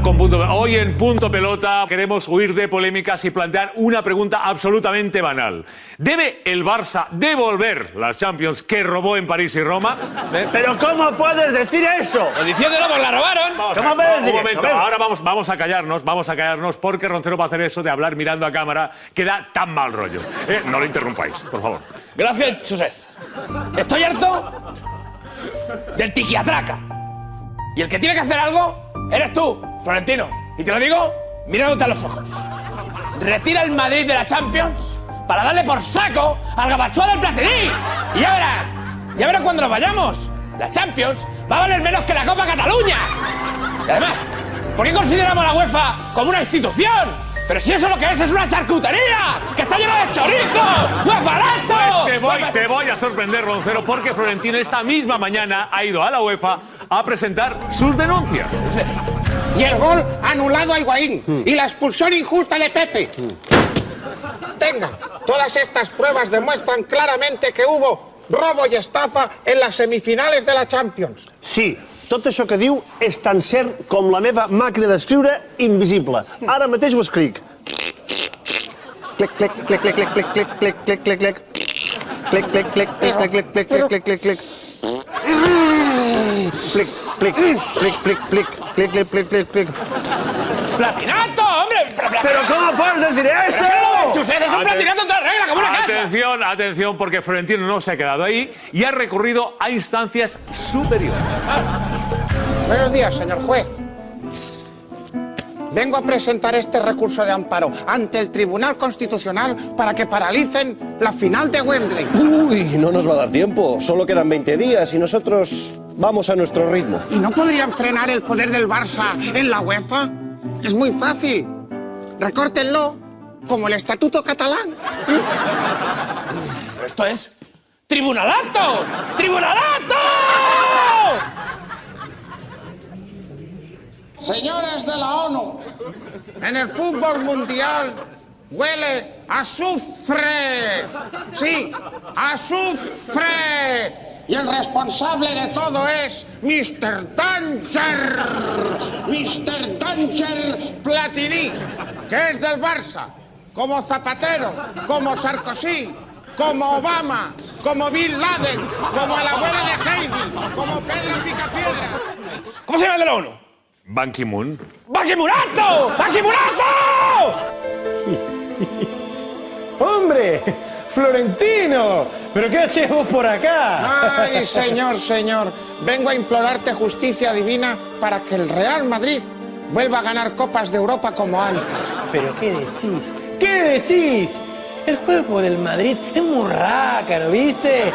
con Punto Pelota. Hoy en Punto Pelota queremos huir de polémicas y plantear una pregunta absolutamente banal. ¿Debe el Barça devolver las Champions que robó en París y Roma? ¿Pero cómo puedes decir eso? Pues diciéndolo, pues la robaron. ¿Cómo puedes decir Un momento, eso? ahora vamos a callarnos porque Roncero va a hacer eso de hablar mirando a cámara que da tan mal rollo. No lo interrumpáis, por favor. Gracias, Josep. Estoy harto del tiquiatraca. Y el que tiene que hacer algo eres tú, Florentino. Y te lo digo mirándote a los ojos. Retira el Madrid de la Champions para darle por saco al Gabachua del Platini. Y ya verás cuando nos vayamos. La Champions va a valer menos que la Copa Cataluña. Y además, ¿por qué consideramos a la UEFA como una institución? Pero si eso lo que es una charcutería, que está llena de chorizo, ¡UEFA Pues te voy a sorprender, Roncero, porque Florentino esta misma mañana ha ido a la UEFA a presentar sus denuncias. Y el gol anulado a Higuaín. Y la expulsión injusta de Pepe. Tenga, todas estas pruebas demuestran claramente que hubo robo y estafa en las semifinales de la Champions. Sí, tot això que diu és tan cert com la meva màquina d'escriure invisible. Ara mateix ho escric. Clic, clic, clic, clic, clic, clic, clic, clic, clic, clic. Clic, clic, clic, clic, clic, clic, clic, clic, clic, clic, clic. Plic, plic, plic, plic, plic, clic, clic, clic, clic, clic. ¡Platinato, hombre! ¿Pero cómo puedes decir eso? Josep, es un platinato en toda regla, como una casa. Atención, porque Florentino no se ha quedado ahí y ha recurrido a instancias superiores. Buenos días, señor juez. Vengo a presentar este recurso de amparo ante el Tribunal Constitucional para que paralicen la final de Wembley. Uy, no nos va a dar tiempo. Solo quedan 20 días y nosotros vamos a nuestro ritmo. ¿Y no podrían frenar el poder del Barça en la UEFA? Es muy fácil. Recórtenlo, como el Estatuto catalán. Pero esto es ¡tribunalato! ¡Tribunalato! Señores de la ONU, en el fútbol mundial huele a azufre. Sí, azufre. Y el responsable de todo es Mr. Danger. Mr. Danger Platini, que es del Barça, como Zapatero, como Sarkozy, como Obama, como Bin Laden, como la abuela de Heidi, como Pedro Picapiedra. ¿Cómo se llama el de la ONU? Ban Ki-moon. ¡Ban Ki-moonato! ¡Ban Ki-moonato! ¡Hombre! ¡Florentino! ¿Pero qué hacemos por acá? Ay, señor, vengo a implorarte justicia divina para que el Real Madrid vuelva a ganar Copas de Europa como antes. ¿Pero qué decís? ¿Qué decís? El juego del Madrid es muy rácano, ¿viste?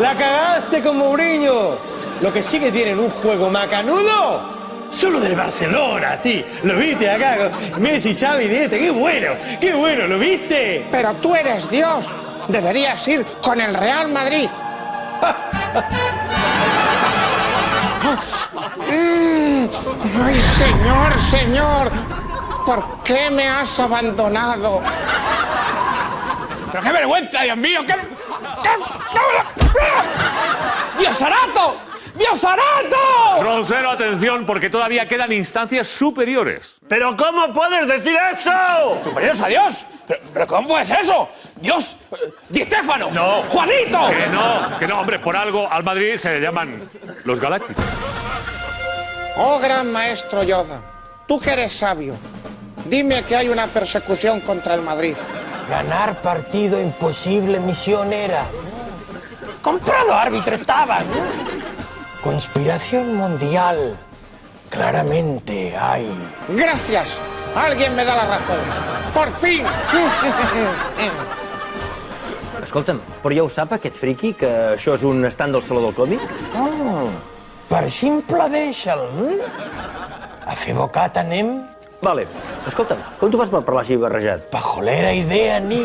La cagaste con Mourinho. Lo que sí que tienen un juego macanudo solo del Barcelona, sí. ¿Lo viste acá con Messi, Xavi, Iniesta? ¡Qué bueno! ¿Lo viste? Pero tú eres Dios. Deberías ir con el Real Madrid. Ay, señor, ¿por qué me has abandonado? ¡Pero qué vergüenza, Dios mío! ¡Dios Sarato! ¡Dios Sarato! Roncero, atención, porque todavía quedan instancias superiores. ¿Pero cómo puedes decir eso? ¿Superiores a Dios? ¿Pero cómo puede ser eso? ¡Dios! ¡Di Stéfano! No. ¡Juanito! Que no, hombre, por algo al Madrid se le llaman los Galácticos. Oh, gran maestro Yoda, tú que eres sabio, dime que hay una persecución contra el Madrid. Ganar partido imposible, misión era. Comprado árbitro estaba. Conspiración mundial. Claramente hay. Gracias, alguien me da la razón. Por fin. Escolta'm, però ja ho sap, aquest friqui, que això és un estand del Saló del Còmic? Per ximple deixa'l. A fer bocat anem? Vale. Escolta'm, com t'ho fas per parlar així barrejat? Pajolera idea, ni.